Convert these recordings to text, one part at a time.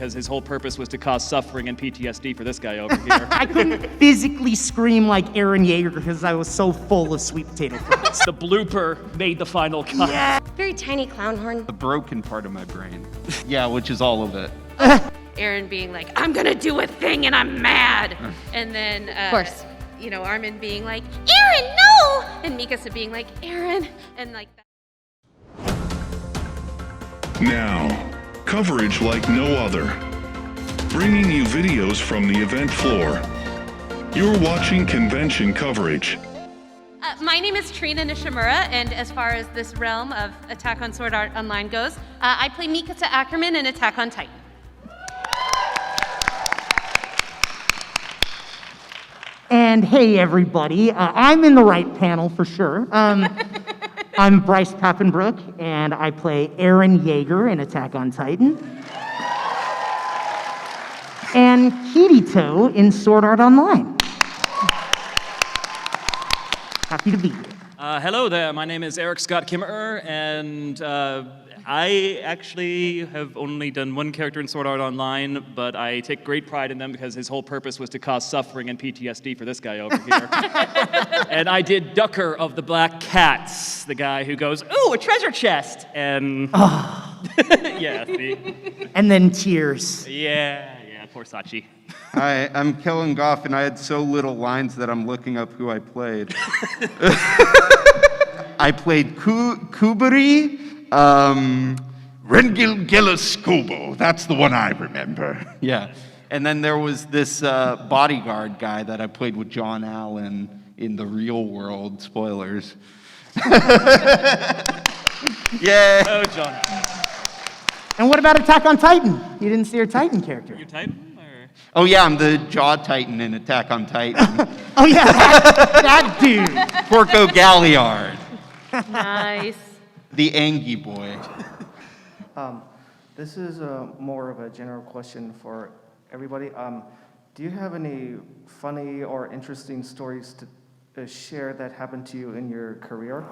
because his whole purpose was to cause suffering and PTSD for this guy over here. I couldn't physically scream like Eren Yeager because I was so full of sweet potato fries. The blooper made the final cut. Yeah. Very tiny clown horn. The broken part of my brain. Yeah, which is all of it. Eren being like, I'm gonna do a thing and I'm mad. And then, Of course. you know, Armin being like, Eren, no! And Mikasa being like, Eren, and like that. Now, coverage like no other. Bringing you videos from the event floor. You're watching convention coverage. My name is Trina Nishimura, and as far as this realm of Attack on Sword Art Online goes, I play Mikasa Ackerman in Attack on Titan. And hey, everybody, I'm in the right panel for sure. I'm Bryce Papenbrook, and I play Eren Yeager in Attack on Titan. And Kirito in Sword Art Online. Happy to be here. Hello there, my name is Erik Kimerer, and I actually have only done one character in Sword Art Online, but I take great pride in them because his whole purpose was to cause suffering and PTSD for this guy over here. And I did Ducker of the Black Cats, the guy who goes, ooh, a treasure chest! And yeah, see? And then tears. Yeah, poor Sachi. Hi, I'm Kellen Goff, and I had so little lines that I'm looking up who I played. I played Kubari, Rengil Gilliscubo, that's the one I remember. yeah. And then there was this bodyguard guy that I played with John Allen in the real world. Spoilers. Yeah. Oh, John. And what about Attack on Titan? You didn't see your Titan character. Your Titan? Or? Oh yeah, I'm the Jaw Titan in Attack on Titan. Oh yeah, that dude. Porco Galliard, Nice. the Angie boy. This is more of a general question for everybody. Do you have any funny or interesting stories to share that happened to you in your career?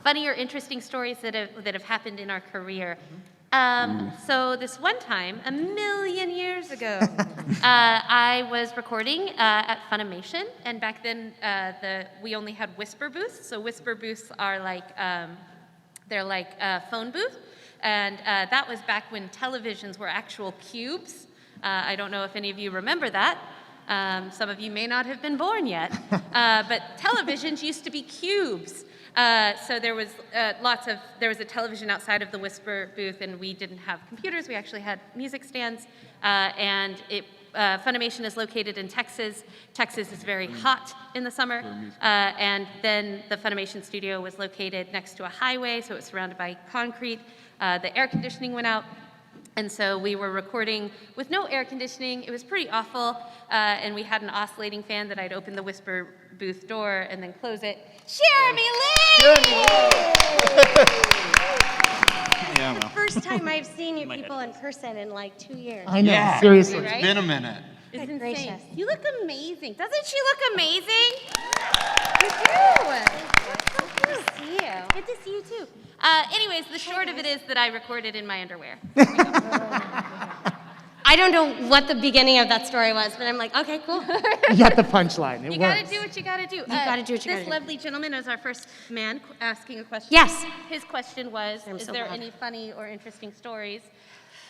Funny or interesting stories that have happened in our career. So this one time, a million years ago, I was recording at Funimation, and back then we only had whisper booths. So whisper booths are like they're like a phone booth, and that was back when televisions were actual cubes. I don't know if any of you remember that. Some of you may not have been born yet, but televisions used to be cubes. So there was there was a television outside of the whisper booth, and we didn't have computers. We actually had music stands, and Funimation is located in Texas. Texas is very hot in the summer, and then the Funimation studio was located next to a highway, so it was surrounded by concrete. The air conditioning went out. And so we were recording with no air conditioning. It was pretty awful. And we had an oscillating fan that I'd open the whisper booth door and then close it. Cherami, Leigh! Yeah, well. First time I've seen you people in person in like 2 years. I know, Yeah. seriously. Right? It's been a minute. It's Good insane. gracious. You look amazing. Doesn't she look amazing? You do. Good to see you. Good to see you too. Anyways, the short of it is that I recorded in my underwear. I don't know what the beginning of that story was, but I'm like, okay, cool. You got the punchline. It You works. gotta do what you gotta do. You gotta do what you gotta This do. lovely gentleman is our first man asking a question. Yes. His question was, I'm is so there proud. any funny or interesting stories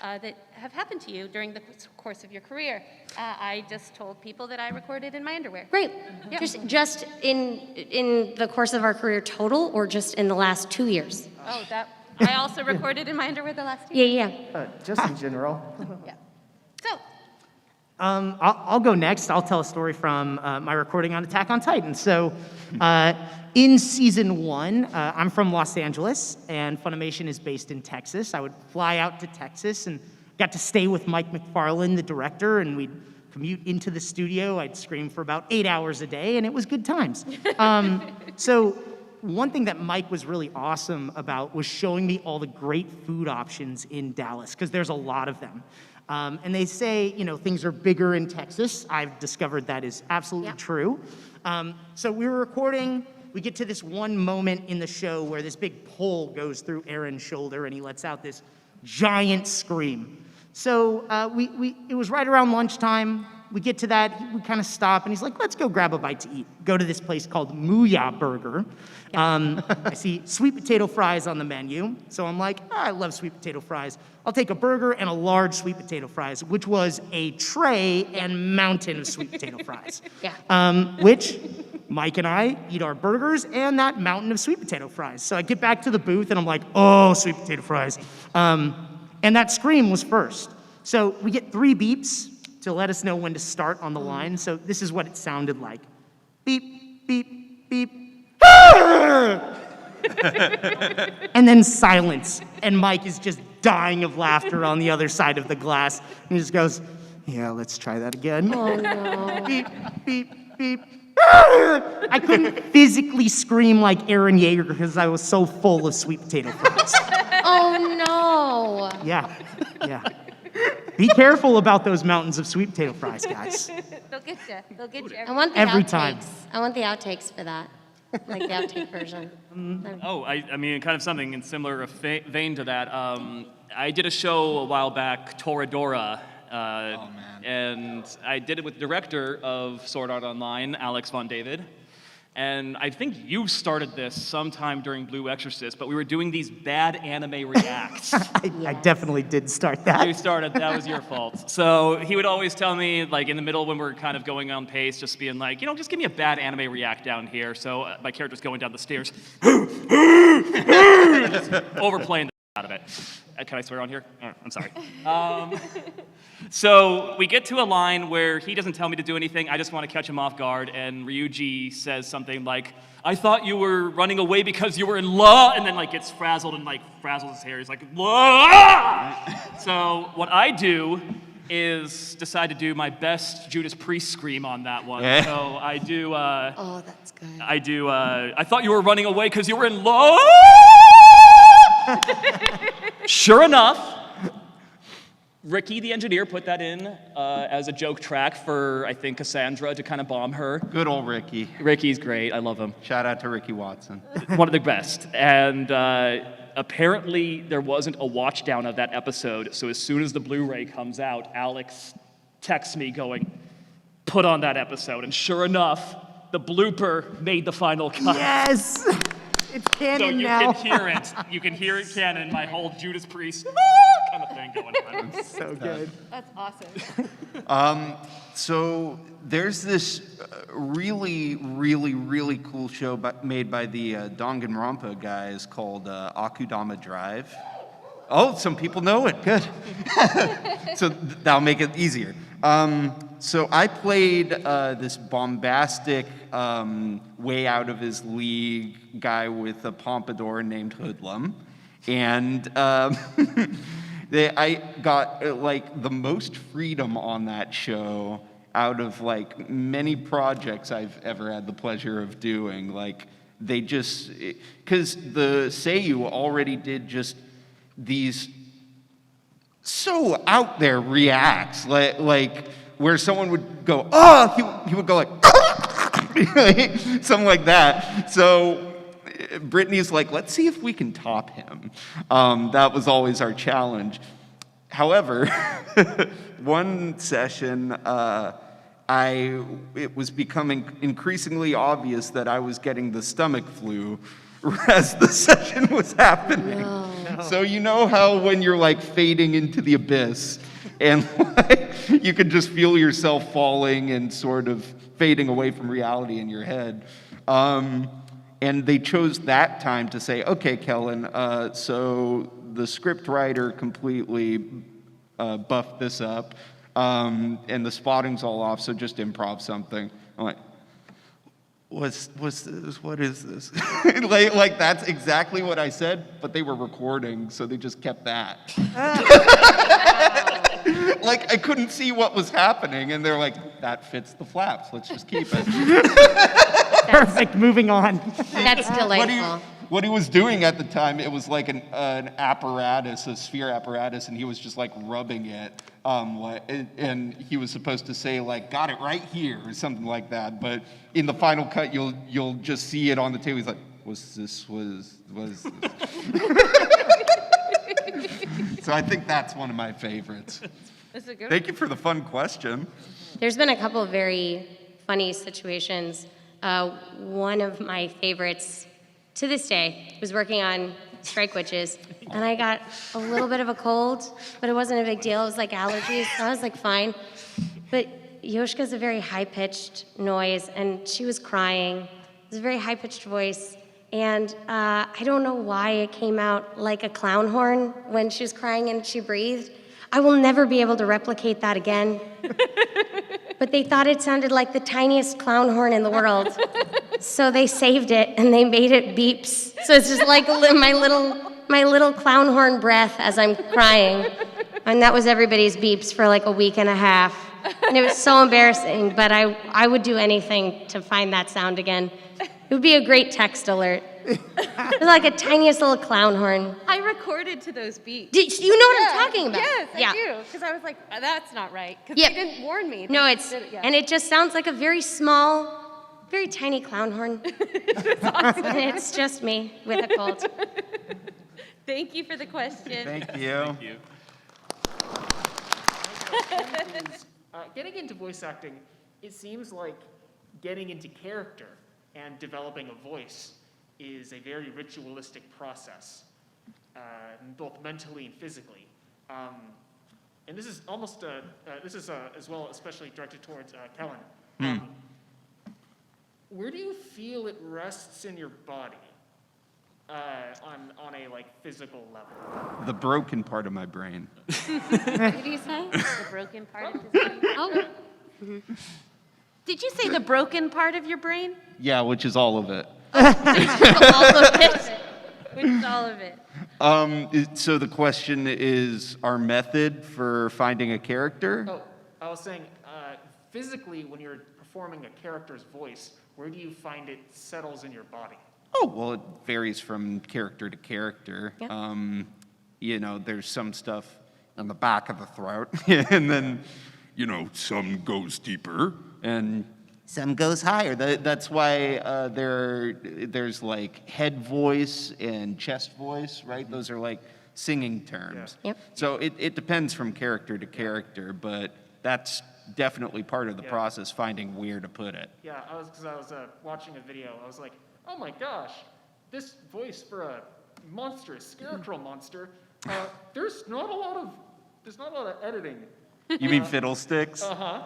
that have happened to you during the course of your career? I just told people that I recorded in my underwear. Great. Yeah. Just in the course of our career total, or just in the last 2 years? Oh, that I also recorded in my underwear the last year. Yeah. Just in general. Yeah. So, I'll go next. I'll tell a story from my recording on Attack on Titan. So, in season 1, I'm from Los Angeles, and Funimation is based in Texas. I would fly out to Texas and got to stay with Mike McFarlane, the director, and we'd commute into the studio. I'd scream for about 8 hours a day, and it was good times. So, one thing that Mike was really awesome about was showing me all the great food options in Dallas, because there's a lot of them. And they say, you know, things are bigger in Texas. I've discovered that is absolutely true. So we were recording. We get to this one moment in the show where this big pole goes through Eren's shoulder, and he lets out this giant scream. So it was right around lunchtime. We get to that, we kind of stop, and he's like, let's go grab a bite to eat. Go to this place called Mooyah Burger. I see sweet potato fries on the menu, so I'm like, I love sweet potato fries. I'll take a burger and a large sweet potato fries, which was a tray and mountain of sweet potato fries. Which Mike and I eat our burgers and that mountain of sweet potato fries. So I get back to the booth, and I'm like, oh, sweet potato fries. And that scream was first. So we get 3 beeps to let us know when to start on the line. So this is what it sounded like. Beep, beep, beep. And then silence. And Mike is just dying of laughter on the other side of the glass. And he just goes, yeah, let's try that again. Oh, no. Beep, beep, beep. I couldn't physically scream like Eren Yeager because I was so full of sweet potato fries. Oh, no. Yeah. Be careful about those mountains of sweet potato fries, guys. They'll get you. They'll get you. I want the Every outtakes. time. I want the outtakes for that. Like the outtake version. Oh, I mean, kind of something in similar vein to that. I did a show a while back, Toradora. And I did it with the director of Sword Art Online, Alex Von David. And I think you started this sometime during Blue Exorcist, but we were doing these bad anime reacts. I definitely did start that. You started, that was your fault. So he would always tell me, like in the middle when we're kind of going on pace, just being like, just give me a bad anime react down here. So my character's going down the stairs, just overplaying the out of it. Can I swear on here? I'm sorry. So we get to a line where he doesn't tell me to do anything. I just want to catch him off guard. And Ryuji says something like, I thought you were running away because you were in love. And then gets frazzled and frazzles his hair. He's like, "Whoa!" So what I do is decide to do my best Judas Priest scream on that one. So I do, Oh, that's good. I thought you were running away because you were in love. Sure enough, Ricky, the engineer, put that in as a joke track for, I think, Cassandra to kind of bomb her. Good old Ricky. Ricky's great. I love him. Shout out to Ricky Watson. One of the best. And apparently there wasn't a watch down of that episode, so as soon as the Blu-ray comes out, Alex texts me going, put on that episode. And sure enough, the blooper made the final cut. Yes! It's canon So you now. can hear it. You can hear it canon, my whole Judas Priest kind of thing going on. So good. That's awesome. So there's this really cool show made by the Danganronpa guys called Akudama Drive. Oh, some people know it. Good. So that'll make it easier. So I played this bombastic, way out of his league guy with a pompadour named Hoodlum. And I got the most freedom on that show out of many projects I've ever had the pleasure of doing. They just, because the Seiyu already did just these so out there reacts, where someone would go, oh, he would go something like that. So Brittany's like, let's see if we can top him. That was always our challenge. However, one session, it was becoming increasingly obvious that I was getting the stomach flu as the session was happening. No. So you know how when you're fading into the abyss and you can just feel yourself falling and sort of fading away from reality in your head. And they chose that time to say, okay, Kellen, so the script writer completely buffed this up, and the spotting's all off, so just improv something. I'm like, what's this? What is this? That's exactly what I said, but they were recording, so they just kept that. I couldn't see what was happening, and they're like, that fits the flaps, let's just keep it. Perfect, moving on. That's delightful. What he was doing at the time, it was like an apparatus, a sphere apparatus, and he was just rubbing it. And he was supposed to say got it right here or something like that. But in the final cut, you'll just see it on the table. He's like, was this? So I think that's one of my favorites. That's a good Thank you for the fun question. There's been a couple of very funny situations. One of my favorites to this day was working on Strike Witches, and I got a little bit of a cold, but it wasn't a big deal. It was like allergies, so I was like fine. But Yoshika's a very high-pitched noise, and she was crying. It was a very high-pitched voice, and I don't know why it came out like a clown horn when she was crying and she breathed. I will never be able to replicate that again. But they thought it sounded like the tiniest clown horn in the world. So they saved it and they made it beeps. So it's just like my little clown horn breath as I'm crying. And that was everybody's beeps for like a week and a half. And it was so embarrassing, but I would do anything to find that sound again. It would be a great text alert. It was like a tiniest little clown horn. I recorded to those beats. You know what I'm talking about? Yes, Yeah. I do. Because I was like, that's not right. Because Yep. they didn't warn me. No, They it's, did it, yeah. and it just sounds like a very small, very tiny clown horn. And it's just me with a cold. Thank you for the question. Thank you. Getting into voice acting, it seems like getting into character and developing a voice is a very ritualistic process, both mentally and physically. And this is almost, as well especially directed towards Kellen. Where do you feel it rests in your body on a like physical level? The broken part of my brain. What did you say? The broken part of his brain? Oh. Did you say the broken part of your brain? Yeah, which is all of it. All of it. Which is all of it. So the question is our method for finding a character? Oh, I was saying, physically, when you're performing a character's voice, where do you find it settles in your body? Oh, well, it varies from character to character. Yeah. You know, there's some stuff on the back of the throat, and then, you know, some goes deeper, and some goes higher. That's why there's like head voice and chest voice, right? Those are like singing terms. Yep. So it depends from character to character, but that's definitely part of the process, finding where to put it. Yeah, because I was watching a video. I was like, oh my gosh, this voice for a monstrous scarecrow monster. There's not a lot of editing. You mean fiddlesticks? Yeah.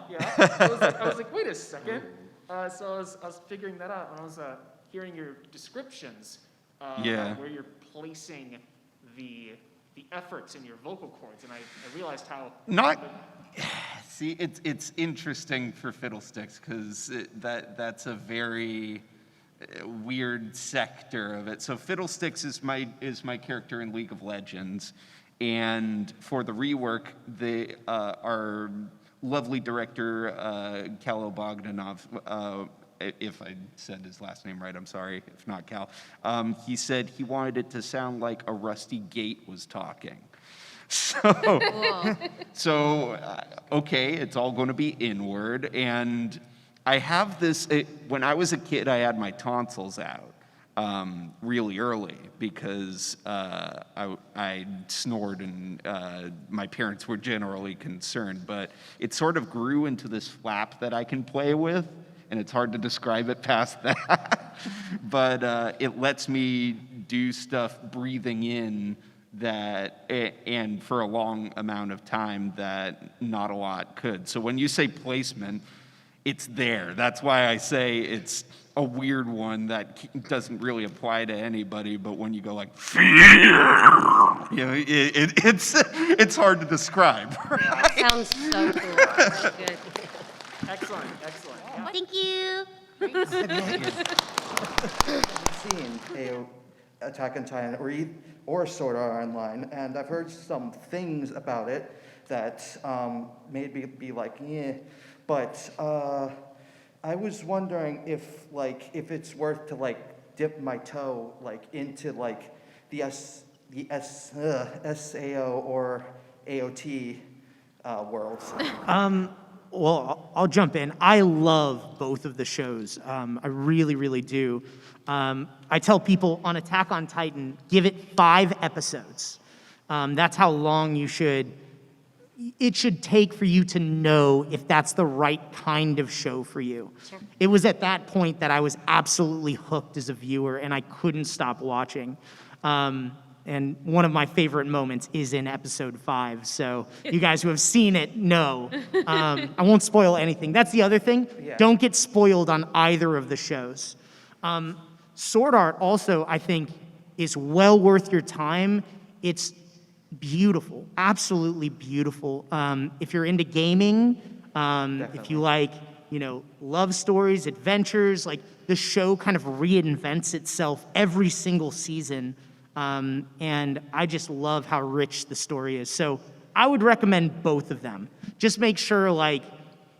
I was like, wait a second. So I was figuring that out when I was hearing your descriptions. Where you're placing the efforts in your vocal cords, and I realized how. See, it's interesting for fiddlesticks because that's a very weird sector of it. So fiddlesticks is my character in League of Legends, and for the rework, our lovely director Cal Bogdanov, if I said his last name right, I'm sorry if not Cal. He said he wanted it to sound like a rusty gate was talking. So, okay, it's all going to be inward. And I have this, when I was a kid, I had my tonsils out really early because I snored and my parents were generally concerned. But it sort of grew into this flap that I can play with, and it's hard to describe it past that. But it lets me do stuff breathing in that, and for a long amount of time that not a lot could. So when you say placement, it's there. That's why I say it's a weird one that doesn't really apply to anybody, but when you go like, fear, you know, it's hard to describe. Right? Sounds so cool. That's good. Excellent. Thank you. Seen a Attack on Titan or Sword Art Online, and I've heard some things about it that made me be like, yeah. But I was wondering if it's worth to like dip my toe like into like the SAO or AOT worlds. Well, I'll jump in. I love both of the shows. I really, really do. I tell people on Attack on Titan, give it 5 episodes. That's how long it should take for you to know if that's the right kind of show for you. Sure. It was at that point that I was absolutely hooked as a viewer, and I couldn't stop watching. And one of my favorite moments is in episode 5. So you guys who have seen it know. I won't spoil anything. That's the other thing. Yeah. Don't get spoiled on either of the shows. Sword Art also, I think, is well worth your time. It's beautiful, absolutely beautiful. If you're into gaming, if you like, love stories, adventures, like the show kind of reinvents itself every single season. And I just love how rich the story is. So I would recommend both of them. Just make sure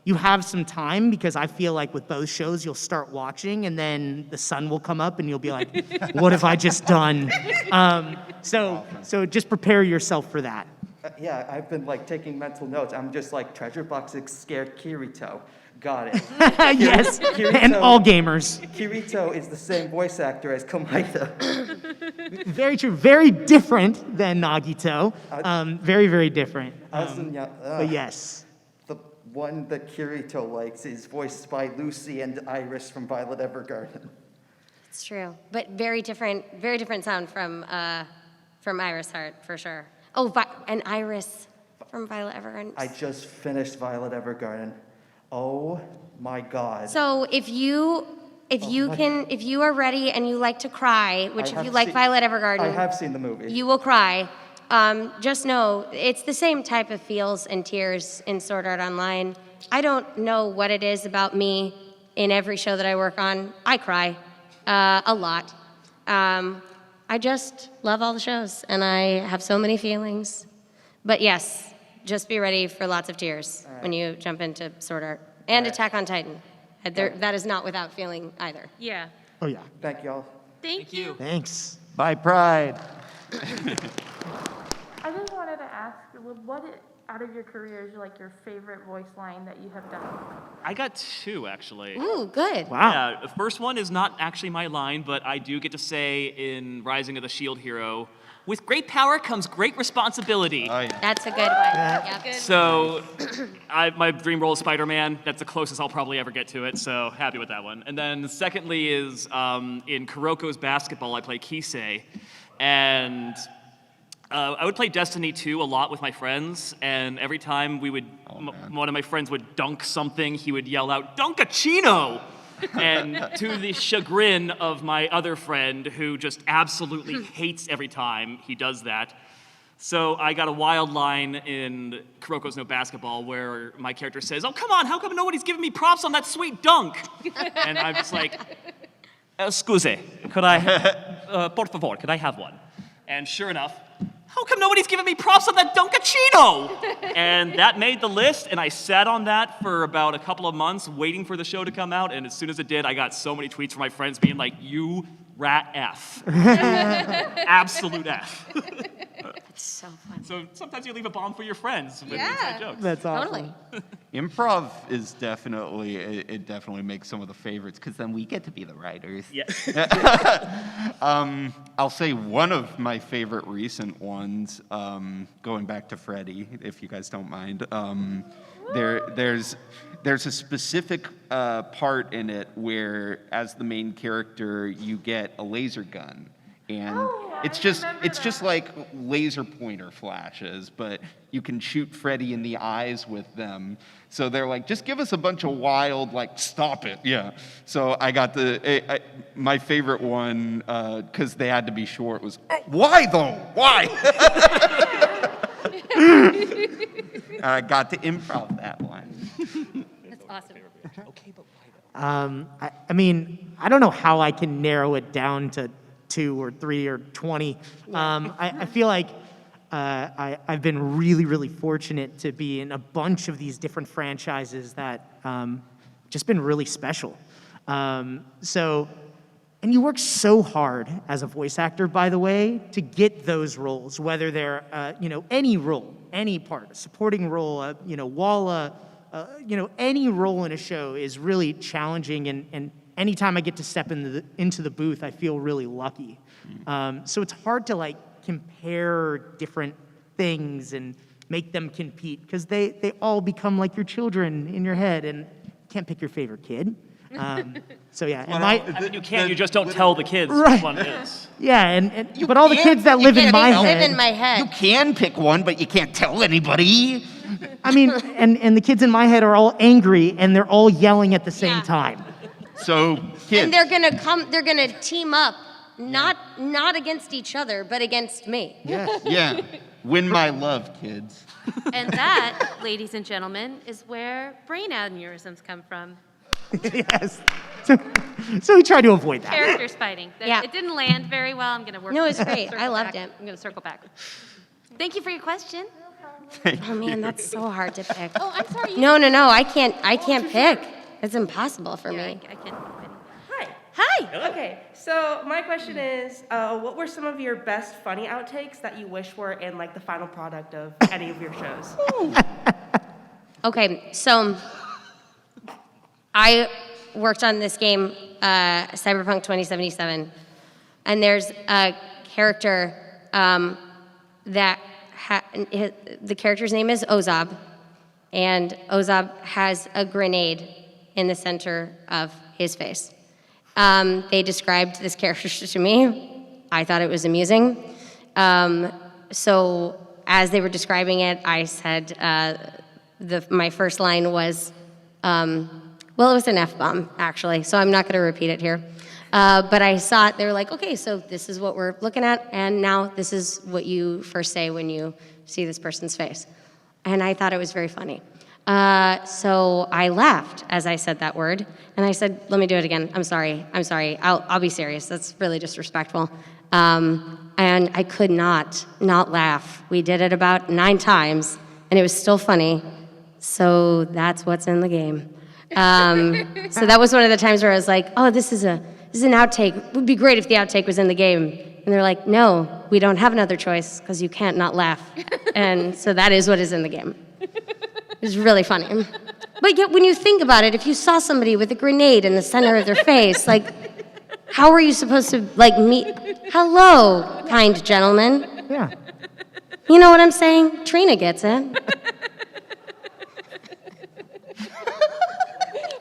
you have some time, because I feel like with both shows, you'll start watching and then the sun will come up and you'll be like, what have I just done? So just prepare yourself for that. Yeah, I've been taking mental notes. I'm just treasure boxes scared Kirito. Got it. Yes, and all gamers. Kirito is the same voice actor as Komaito. Very true. Very different than Nagito. Very, very different. But yes. The one that Kirito likes is voiced by Lucy and Iris from Violet Evergarden. It's true, but very different sound from Iris Heart, for sure. Oh, and Iris from Violet Evergarden. I just finished Violet Evergarden. Oh my God. So if you are ready and you like to cry, which if you like Violet Evergarden, I have seen the movie. you will cry. Just know it's the same type of feels and tears in Sword Art Online. I don't know what it is about me in every show that I work on. I cry a lot. I just love all the shows, and I have so many feelings. But yes, just be ready for lots of tears when you jump into Sword Art. And Attack on Titan. That is not without feeling either. Yeah. Oh, yeah. Thank y'all. Thank you. Thanks. Bye, Pride. I just wanted to ask, what out of your career is your favorite voice line that you have done? I got 2, actually. Ooh, good. Wow. Yeah, the first one is not actually my line, but I do get to say in Rising of the Shield Hero, with great power comes great responsibility. Oh, yeah. That's a good one. Yep. So, my dream role is Spider-Man. That's the closest I'll probably ever get to it, so happy with that one. And then secondly is in Kuroko's Basketball, I play Kisei. And I would play Destiny 2 a lot with my friends, and every time one of my friends would dunk something, he would yell out, "Dunkachino!" And to the chagrin of my other friend, who just absolutely hates every time he does that. So I got a wild line in Kuroko's No Basketball where my character says, "Oh, come on, how come nobody's giving me props on that sweet dunk?" And I'm just like, "Scuse, could I, por favor, could I have one?" And sure enough, "How come nobody's giving me props on that Dunkachino?" And that made the list, and I sat on that for about a couple of months waiting for the show to come out, and as soon as it did, I got so many tweets from my friends being like, "You rat F." Absolute F. It's so fun. So sometimes you leave a bomb for your friends with inside jokes. That's awesome. Totally. Improv is definitely, it definitely makes some of the favorites, because then we get to be the writers. Yeah. I'll say one of my favorite recent ones, going back to Freddy, if you guys don't mind. There's a specific part in it where, as the main character, you get a laser gun. And it's just like laser pointer flashes, but you can shoot Freddy in the eyes with them. So they're like, just give us a bunch of wild, stop it, yeah. So I got my favorite one, because they had to be short, was, "Why though? Why?" I got to improv that one. That's awesome. Okay, but why though? I mean, I don't know how I can narrow it down to 2 or 3 or 20. I feel like I've been really, really fortunate to be in a bunch of these different franchises that just been really special. And you work so hard as a voice actor, by the way, to get those roles, whether they're any role, any part, a supporting role, Walla, any role in a show is really challenging, and anytime I get to step into the booth, I feel really lucky. So it's hard to compare different things and make them compete, because they all become like your children in your head, and you can't pick your favorite kid. So yeah, and I mean, you can't. You just don't tell the kids Right. which one is. yeah, and but all the kids that live in my Live head, in my head. You can pick one, but you can't tell anybody. I mean, and the kids in my head are all angry and they're all yelling at the same time. So, kids. And they're gonna team up, not against each other, but against me. Yeah. Win my love, kids. And that, ladies and gentlemen, is where brain aneurysms come from. Yes. So we try to avoid that. Characters fighting. Yeah. It didn't land very well. I'm going to work. No, it's great. I loved it. I'm going to circle back. Thank you for your question. Oh man, that's so hard to pick. Oh, I'm sorry. No, I can't pick. It's impossible for me. I can't. Hi. Okay, so my question is, what were some of your best funny outtakes that you wish were in like the final product of any of your shows? Okay, so I worked on this game, Cyberpunk 2077, and there's a character that the character's name is Ozab, and Ozab has a grenade in the center of his face. They described this character to me. I thought it was amusing. So as they were describing it, I said my first line was, well, it was an F-bomb, actually, so I'm not going to repeat it here. But I saw it. They were like, okay, so this is what we're looking at, and now this is what you first say when you see this person's face. And I thought it was very funny. So I laughed as I said that word, and I said, let me do it again. I'm sorry. I'll be serious. That's really disrespectful. And I could not laugh. We did it about 9 times, and it was still funny. So that's what's in the game. So that was one of the times where I was like, oh, this is an outtake. It would be great if the outtake was in the game. And they're like, no, we don't have another choice because you can't not laugh. And so that is what is in the game. It was really funny. But yet when you think about it, if you saw somebody with a grenade in the center of their face, like, how are you supposed to, like, meet? Hello, kind gentlemen. Yeah. You know what I'm saying? Trina gets it.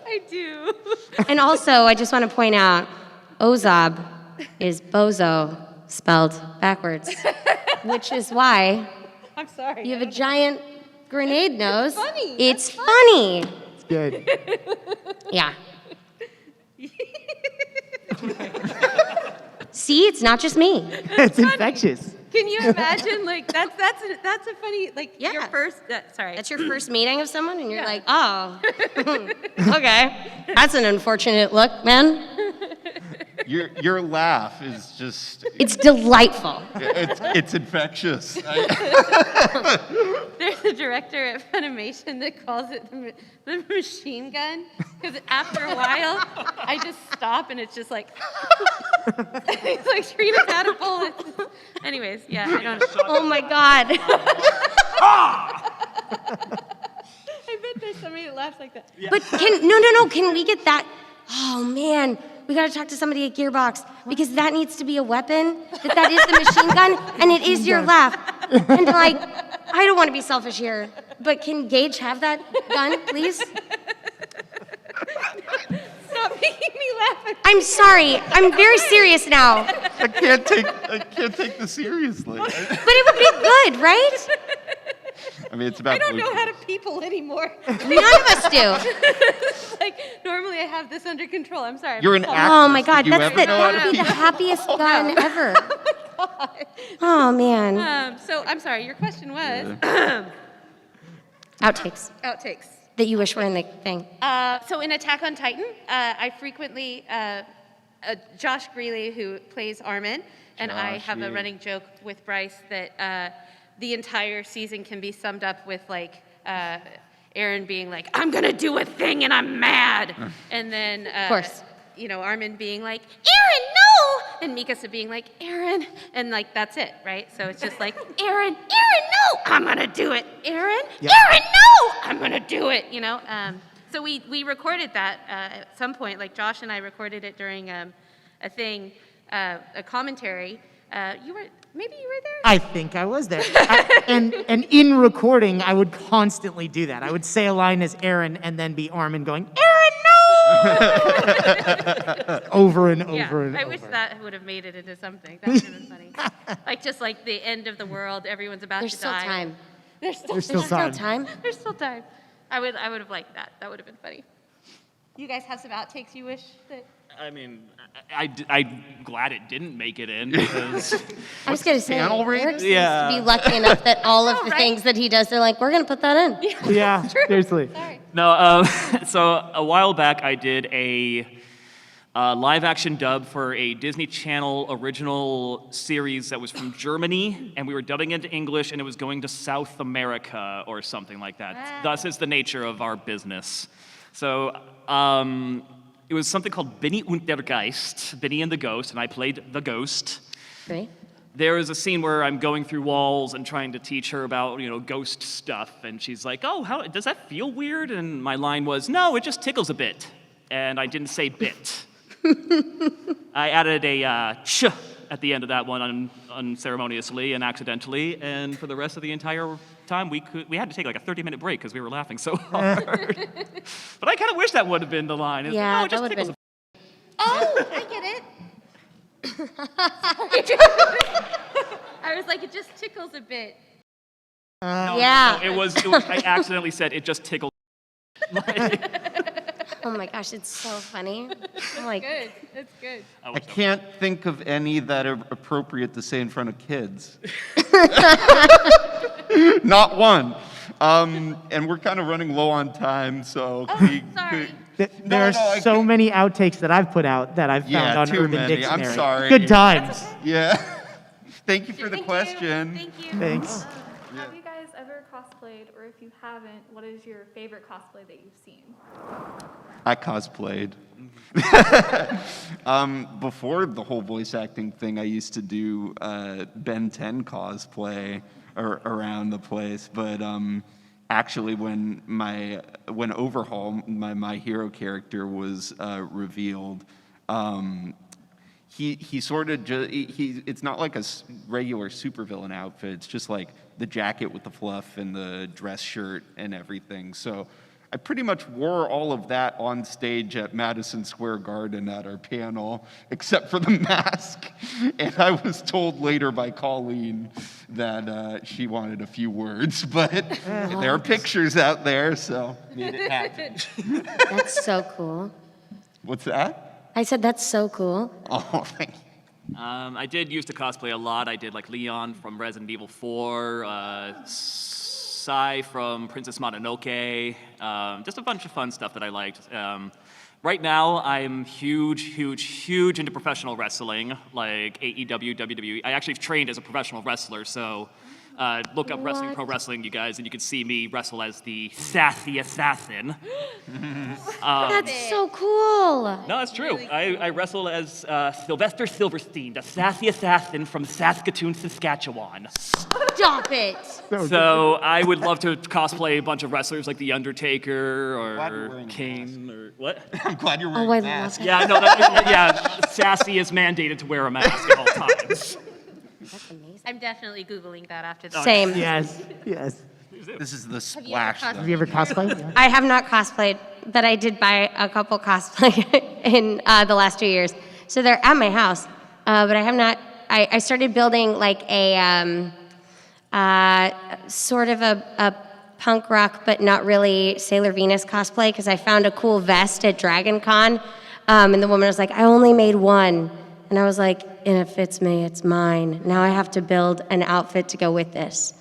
I do. And also, I just want to point out, Ozab is bozo spelled backwards, which is why I'm sorry. you have a giant grenade nose. funny. It's funny. It's good. Yeah. See, it's not just me. It's infectious. Can you imagine? Like that's a funny Yeah. your first. Sorry. That's your first meeting of someone, and you're like, oh, okay. That's an unfortunate look, man. Your laugh is just, It's delightful. it's infectious. There's a director at Funimation that calls it the machine gun, because after a while, I just stop and it's just like, it's like Trina's out of bullets. Anyways, yeah, I don't. Oh my God. I bet there's somebody that laughs like that. But can we get that? Oh man, we gotta talk to somebody at Gearbox, because that needs to be a weapon, that is the machine gun, and it is your laugh. And like, I don't wanna be selfish here, but can Gage have that gun, please? Stop making me laugh. I'm sorry, I'm very serious now. I can't take this seriously. But it would be good, right? I mean, it's about. I don't know how to people anymore. None of us do. Like, normally I have this under control. I'm sorry. You're an I'm actress. Oh my God, Did you that ever know how would to be the people? happiest gun ever. Oh man. So I'm sorry. Your question was Outtakes outtakes. that you wish were in the thing. So in Attack on Titan, I frequently Josh Greeley, who plays Armin, and I have a running joke with Bryce that the entire season can be summed up with like Eren being like, "I'm gonna do a thing and I'm mad," and then Of course. Armin being like, "Eren, no!" and Mikasa being like, "Eren," and like that's it, right? So it's just like, "Eren, no! I'm gonna do it, Eren, Eren, no! I'm gonna do it," So we recorded that at some point. Like Josh and I recorded it during a thing, a commentary. You were Maybe you were there? I think I was there. And in recording, I would constantly do that. I would say a line as Eren and then be Armin going, Eren, no! Over and over Yeah, and I over. wish that would have made it into something. That would have been funny. Like just like the end of the world, everyone's about There's to still die. time. There's still, There's still time. There's still time. I would have liked that. That would have been funny. You guys have some outtakes you wish that... I mean, I'm glad it didn't make it in because I was gonna say, panel Erik rating? seems Yeah. to be lucky enough that all of the right? things that he does, they're like, we're gonna put that in. Yeah, seriously. Sorry. no. So a while back, I did a live-action dub for a Disney Channel original series that was from Germany, and we were dubbing it into English, and it was going to South America or something like that. Wow. Thus is the nature of our business. So it was something called Benny und der Geist, Benny and the Ghost, and I played the ghost. Right? There is a scene where I'm going through walls and trying to teach her about, ghost stuff, and she's like, "Oh, how does that feel weird?" And my line was, "No, it just tickles a bit," and I didn't say "bit." I added a ch at the end of that one unceremoniously and accidentally, and for the rest of the entire time we had to take like a 30-minute break because we were laughing so hard. But I kind of wish that would have been the line. It's Yeah, like, "No, it just that would've tickles been- Oh, I get it. I was like, it just tickles a bit. Yeah. No, it was I accidentally said it just tickled. Oh my gosh, it's so funny. I'm like, Good. That's good. I can't think of any that are appropriate to say in front of kids. Not one. And we're kind of running low on time, so Sorry. There are I so many outtakes that I've put out that I've found Yeah, on too Urban many. Dictionary. I'm sorry. Good times. Yeah. Thank you for the Thank question. You. Thank you. Thanks. Have you guys ever cosplayed, or if you haven't, what is your favorite cosplay that you've seen? I cosplayed. Before the whole voice acting thing, I used to do Ben 10 cosplay around the place. But actually, when Overhaul, my hero character, was revealed, he sort of it's not like a regular supervillain outfit. It's just like the jacket with the fluff and the dress shirt and everything. So I pretty much wore all of that on stage at Madison Square Garden at our panel, except for the mask. And I was told later by Colleen that she wanted a few words, but there are pictures out there, so made it happen. that's so cool. What's that? I said, that's so cool. Oh, thank you. I did used to cosplay a lot. I did like Leon from Resident Evil 4, Sai from Princess Mononoke, just a bunch of fun stuff that I liked. Right now, I'm huge into professional wrestling, like AEW, WWE. I actually trained as a professional wrestler, so look up Wrestling Pro Wrestling, you guys, and you can see me wrestle as the sassy assassin. That's so cool. No, that's true. I wrestle as Sylvester Silverstein, the sassy assassin from Saskatoon, Saskatchewan. Stop it. So I would love to cosplay a bunch of wrestlers like The Undertaker Glad you're or wearing a Kane or what? I'm glad you're Oh, wearing I a love mask. it. Yeah, no, yeah, sassy is mandated to wear a mask at all times. That's amazing. I'm definitely Googling that after this. Same. Yes, yes. This is the Have you ever splash. cosplayed? Have you ever cosplayed? Yeah. I have not cosplayed, but I did buy a couple cosplay in the last 2 years. So they're at my house, but I have not. I started building like a sort of a punk rock, but not really Sailor Venus cosplay because I found a cool vest at Dragon Con, and the woman was like, "I only made one," and I was like, "And it fits me. It's mine. Now I have to build an outfit to go with this."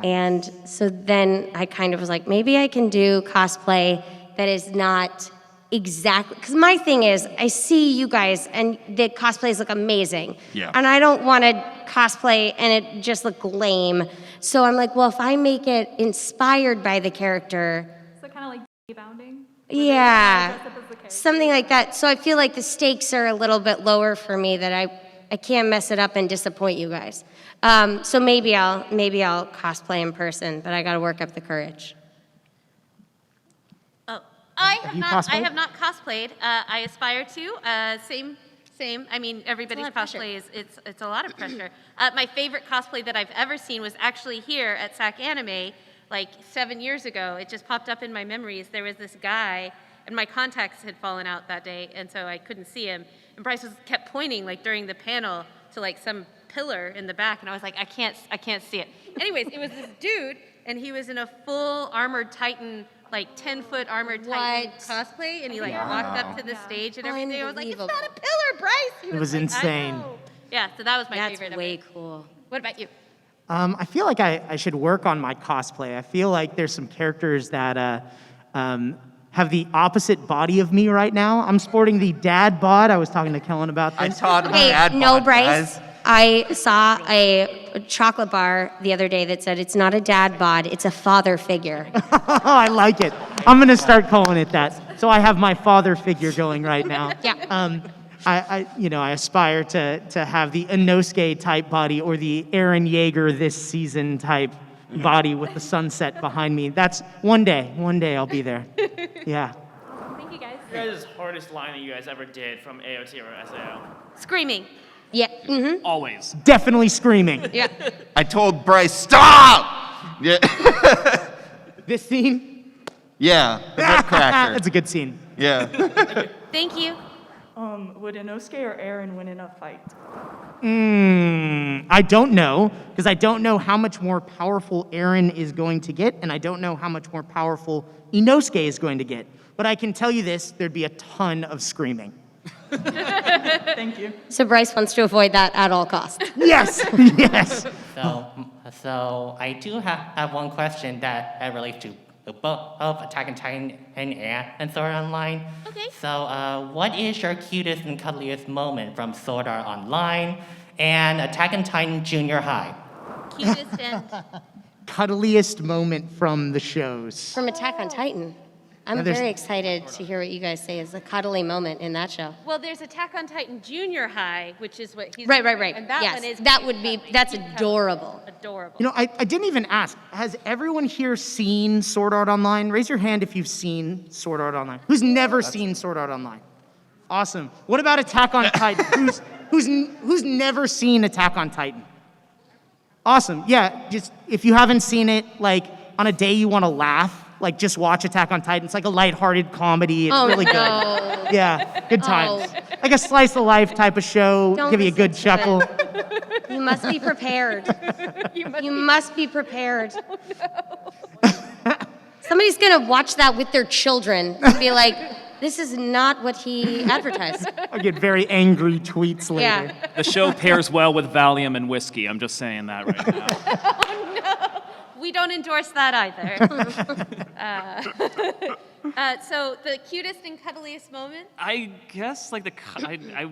And so then I kind of was like, maybe I can do cosplay that is not exactly, because my thing is, I see you guys and the cosplays look amazing. Yeah. And I don't want to cosplay and it just look lame. So I'm like, well, if I make it inspired by the character, So kind of like bounding? yeah, Dress up as the character. something like that. So I feel like the stakes are a little bit lower for me that I can't mess it up and disappoint you guys. So maybe I'll cosplay in person, but I got to work up the courage. Oh, I you have cosplayed? not cosplayed. I aspire to. Same Same. I mean, everybody's It's a lot of cosplay it's a lot of pressure. My favorite cosplay that I've ever seen was actually here at SacAnime, like 7 years ago. It just popped up in my memories. There was this guy, and my contacts had fallen out that day, and so I couldn't see him. And Bryce kept pointing, like during the panel, to like some pillar in the back, and I was like, I can't see it. Anyways, it was this dude, and he was in a full armored Titan, like 10-foot armored Titan cosplay, and he like walked up to the stage and everything. I was like, it's not a pillar, Bryce. He It was like, insane. I know. Yeah, so that was my That's favorite. way cool. What about you? I feel like I should work on my cosplay. I feel like there's some characters that have the opposite body of me right now. I'm sporting the dad bod. I was talking to Kellen about this. I taught him Hey, dad no, bod, Bryce. guys. I saw a chocolate bar the other day that said it's not a dad bod, it's a father figure. I like it. I'm gonna start calling it that. So I have my father figure going right now. Yeah. I aspire to have the Inosuke type body or the Eren Yeager this season type body with the sunset behind me. That's one day I'll be there. Yeah. Thank you, guys. Guys' hardest line that you guys ever did from AOT or SAO? Screaming. Yeah. Mm-hmm. Always. Definitely screaming. Yeah. I told Bryce, stop! Yeah. This scene? Yeah, the nutcracker. That's a good scene. Yeah. Thank you. Would Inosuke or Eren win in a fight? I don't know, because I don't know how much more powerful Eren is going to get, and I don't know how much more powerful Inosuke is going to get. But I can tell you this, there'd be a ton of screaming. Thank you. So Bryce wants to avoid that at all costs. Yes, yes. So I do have one question that relates to both Attack on Titan and Sword Art Online. Okay. So what is your cutest and cuddliest moment from Sword Art Online and Attack on Titan Junior High? Cutest and Cuddliest moment from the shows. From Attack on Titan. I'm Now, there's- very excited to hear what you guys say is a cuddly moment in that show. well, there's Attack on Titan Junior High, which is what he's Right. And that Yes, one is that cute would be, cuddly. that's Cute cuddly. adorable. Adorable. You know, I didn't even ask, has everyone here seen Sword Art Online? Raise your hand if you've seen Sword Art Online. Who's never seen Sword Art Online? Awesome. What about Attack on Titan? Who's never seen Attack on Titan? Awesome. Yeah, just if you haven't seen it, like on a day you want to laugh, like just watch Attack on Titan. It's like a lighthearted comedy. It's really good. no. Yeah, good times. Oh. Like a slice of life type of show. Don't Give you a good listen to chuckle. You must be prepared. You must be prepared. Somebody's gonna watch that with their children and be like, this is not what he advertised. I get very angry tweets later. Yeah. The show pairs well with Valium and whiskey. I'm just saying that right now. We don't endorse that either. So the cutest and cuddliest moment? I guess like I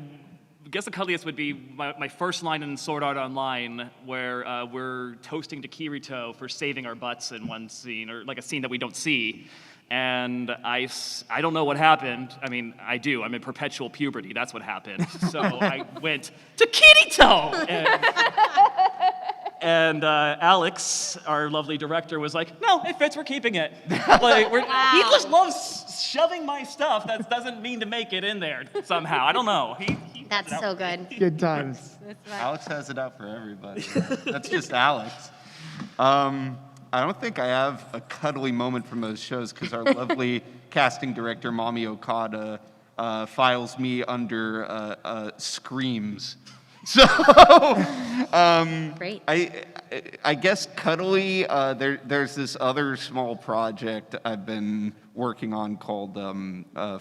guess the cuddliest would be my first line in Sword Art Online, where we're toasting to Kirito for saving our butts in one scene, or like a scene that we don't see. And I don't know what happened. I mean, I do. I'm in perpetual puberty. That's what happened. So I went to Kirito! And Alex, our lovely director, was like, no, it fits, we're keeping it. Like, he just loves shoving my stuff. That doesn't mean to make it in there somehow. I don't know. That's so good. Good times. Alex has it out for everybody. That's just Alex. I don't think I have a cuddly moment from those shows because our lovely casting director, Mami Okada, files me under screams. So, Great. I guess cuddly, there's this other small project I've been working on called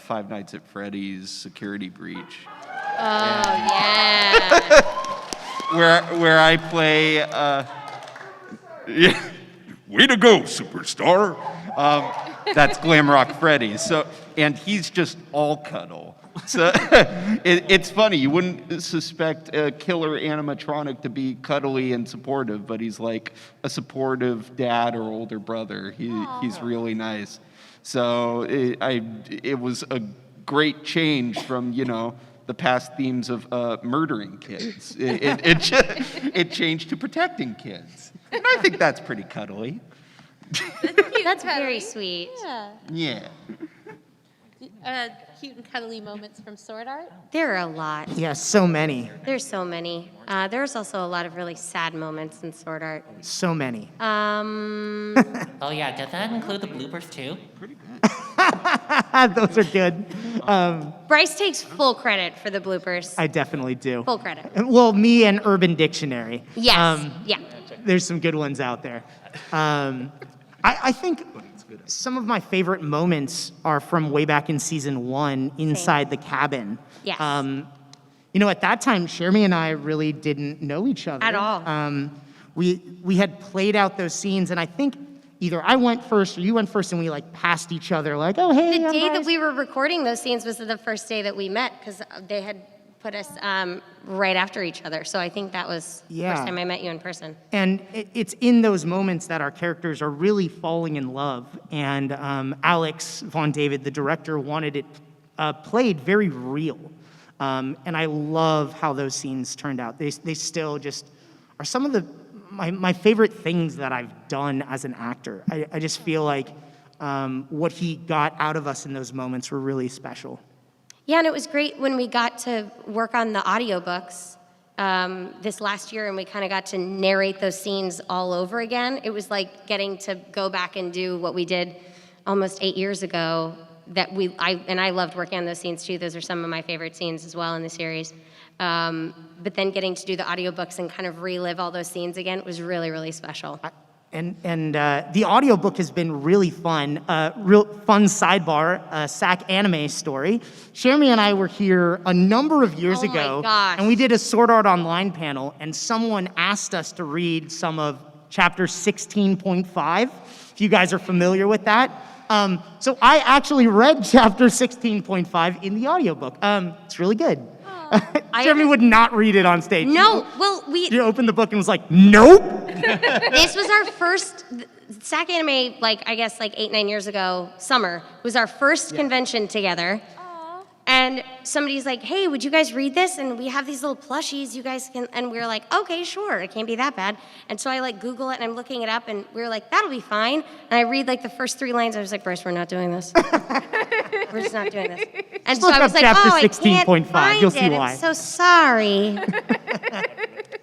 Five Nights at Freddy's Security Breach. Oh, yeah. Where I play, Yeah. Way to go, superstar. that's Glamrock Freddy. So, and he's just all cuddle. So it's funny. You wouldn't suspect a killer animatronic to be cuddly and supportive, but he's like a supportive dad or older brother. He's really nice. So it was a great change from the past themes of murdering kids. It changed to protecting kids. And I think that's pretty cuddly. That's very sweet. Yeah. Yeah. Cute and cuddly moments from Sword Art? There are a lot. Yeah, so many. There's so many. There's also a lot of really sad moments in Sword Art. So many. Oh yeah, does that include the bloopers too? Those are good. Bryce takes full credit for the bloopers. I definitely do. Full credit. Well, me and Urban Dictionary. Yes. Yeah. There's some good ones out there. I think some of my favorite moments are from way back in season 1, inside the cabin. Yes. At that time, Cherami and I really didn't know each other At all. We had played out those scenes, and I think either I went first or you went first, and we passed each other oh, hey. The I'm day that Bryce. we were recording those scenes was the first day that we met because they had put us right after each other. So I think that was the Yeah. first time I met you in person. And it's in those moments that our characters are really falling in love. And Alex Von David, the director, wanted it played very real. And I love how those scenes turned out. They still just are some of my favorite things that I've done as an actor. I just feel like what he got out of us in those moments were really special. Yeah, and it was great when we got to work on the audiobooks this last year and we kind of got to narrate those scenes all over again. It was like getting to go back and do what we did almost 8 years ago. I loved working on those scenes too. Those are some of my favorite scenes as well in the series. But then getting to do the audiobooks and kind of relive all those scenes again was really, really special. And the audiobook has been really fun. Real fun sidebar, SacAnime story. Cherami and I were here a number of years ago. gosh. And we did a Sword Art Online panel, and someone asked us to read some of chapter 16.5, if you guys are familiar with that. So I actually read chapter 16.5 in the audiobook. It's really good. Cherami would not read it on stage. No, well, She opened the book and was like, nope. This was our first SacAnime, I guess 8-9 years ago, summer, was our first convention together. And somebody's like, hey, would you guys read this? And we have these little plushies, you guys can, and we were like, okay, sure, it can't be that bad. And so I Google it and I'm looking it up and we were like, that'll be fine. And I read the first 3 lines, I was like, Bryce, we're not doing this. We're just not doing this. And Just so look I was up like, chapter oh, I can't 16.5, find you'll see it. why. I'm so sorry.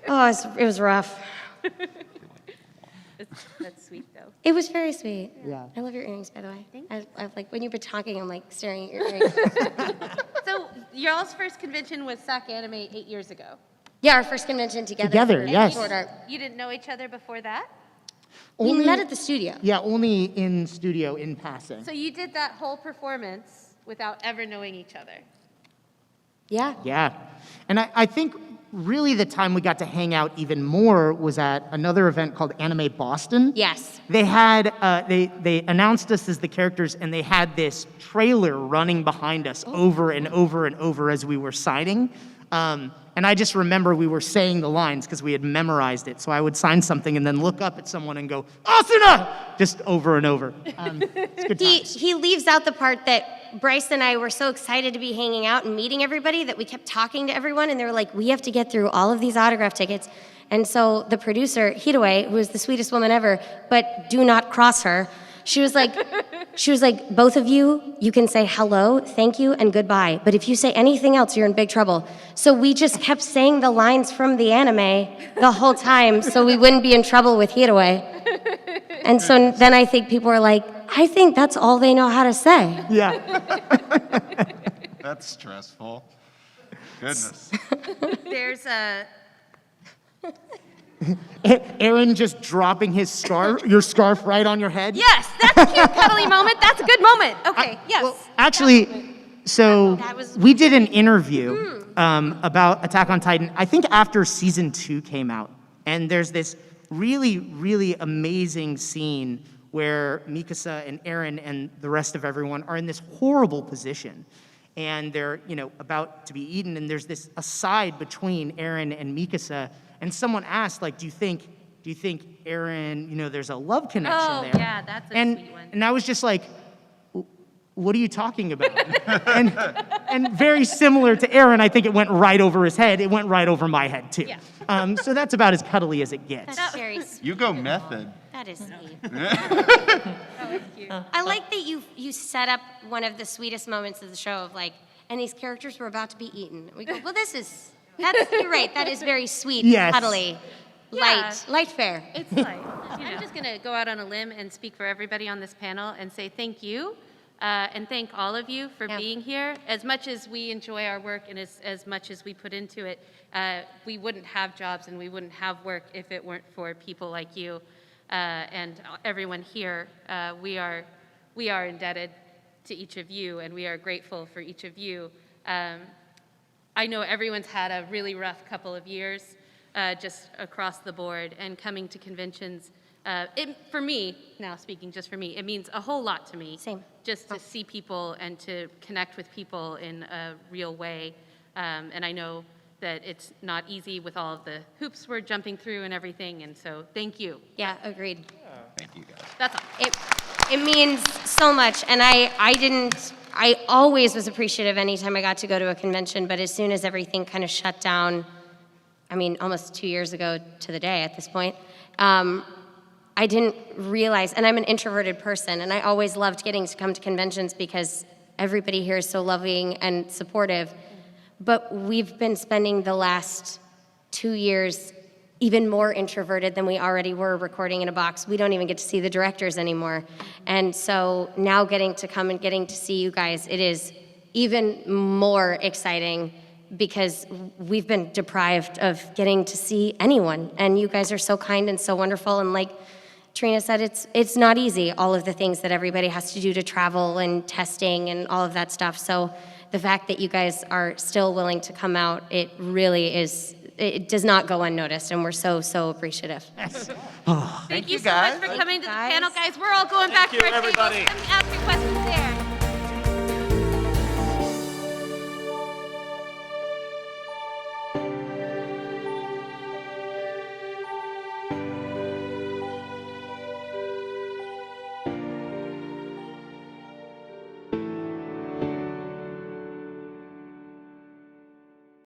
It was rough. That's sweet, though. It was very sweet. Yeah. I love your earrings, by the way. I when you've been talking, I'm staring at your earrings. So y'all's first convention was SacAnime 8 years ago. Yeah, our first convention together. Together, for yes. Sword Art. You didn't know each other before that? We met at the studio. Yeah, only in studio, in passing. So you did that whole performance without ever knowing each other? Yeah. Yeah. And I think really the time we got to hang out even more was at another event called Anime Boston. Yes. They had, they announced us as the characters, and they had this trailer running behind us over and over and over as we were signing. And I just remember we were saying the lines because we had memorized it. So I would sign something and then look up at someone and go, Asuna! Just over and over. It's good times. He leaves out the part that Bryce and I were so excited to be hanging out and meeting everybody that we kept talking to everyone, and they were like, we have to get through all of these autograph tickets. And so the producer, Hideaway, who is the sweetest woman ever, but do not cross her, she was like, both of you, you can say hello, thank you, and goodbye. But if you say anything else, you're in big trouble. So we just kept saying the lines from the anime the whole time so we wouldn't be in trouble with Hideaway. And so then I think people were like, I think that's all they know how to say. Yeah. That's stressful. Goodness. There's a... Eren just dropping his scarf, your scarf right on your head. Yes, that's a cute cuddly moment. That's a good moment. Okay, yes. Well, actually, so That was- we did an interview about Attack on Titan, I think after season 2 came out. And there's this really, really amazing scene where Mikasa and Eren and the rest of everyone are in this horrible position. And they're, about to be eaten. And there's this aside between Eren and Mikasa. And someone asked, do you think Eren, there's a love connection there? Yeah, that's a and, sweet one. And I was just like, what are you talking about? and And very similar to Eren, I think it went right over his head. It went right over my head, too. Yeah. So that's about as cuddly as it gets. That's very sweet. You go method. That is sweet. That was cute. I like that you set up one of the sweetest moments of the show of like, and these characters were about to be eaten. We go, well, you're right. That is very sweet, Yes. cuddly, light fare. It's light. I'm just going to go out on a limb and speak for everybody on this panel and say thank you. And thank all of you for being here. As much as we enjoy our work and as much as we put into it, we wouldn't have jobs and we wouldn't have work if it weren't for people like you and everyone here. We are indebted to each of you, and we are grateful for each of you. I know everyone's had a really rough couple of years just across the board, and coming to conventions, for me, now speaking just for me, it means a whole lot to me. Same. Just to see people and to connect with people in a real way. And I know that it's not easy with all of the hoops we're jumping through and everything, and so thank you. Yeah, agreed. Thank you, guys. That's all. It means so much, and I always was appreciative anytime I got to go to a convention, but as soon as everything kind of shut down, I mean, almost 2 years ago to the day at this point, I didn't realize, and I'm an introverted person, and I always loved getting to come to conventions because everybody here is so loving and supportive, but we've been spending the last 2 years even more introverted than we already were recording in a box. We don't even get to see the directors anymore. And so now getting to come and getting to see you guys, it is even more exciting because we've been deprived of getting to see anyone. And you guys are so kind and so wonderful. And like Trina said, it's not easy, all of the things that everybody has to do to travel and testing and all of that stuff. So the fact that you guys are still willing to come out, it really is, it does not go unnoticed, and we're so, so appreciative. Thank you so much for coming to the panel, guys. We're all going back to our tables. Come ask your questions there.